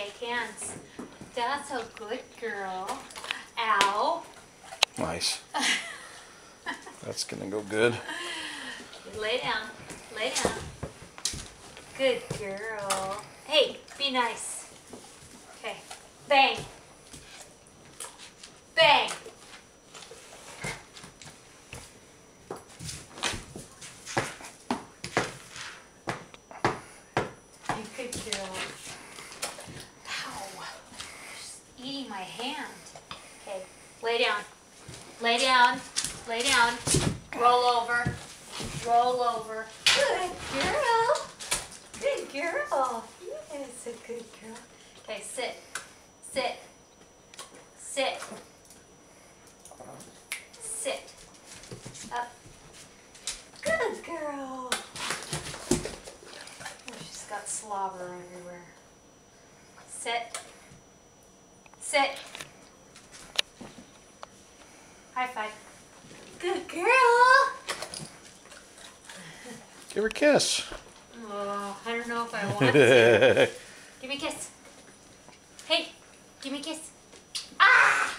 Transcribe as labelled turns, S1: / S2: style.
S1: shake hands. That's a good girl. Ow.
S2: Nice. That's gonna go good.
S1: Lay down. Lay down. Good girl. Hey, be nice. Okay. Bang. Bang. You good girl. Ow. She's eating my hand. Okay. Lay down. Lay down. Lay down. Roll over. Roll over. Good girl. Good girl. Yes, a good girl. Okay, sit. Sit. Sit. Sit. Up. Good girl. Oh, she's got slobber everywhere. Sit. Sit. High five. Good girl.
S2: Give her a kiss.
S1: Oh, I don't know if I want to. Give me a kiss. Hey, give me a kiss. Ah!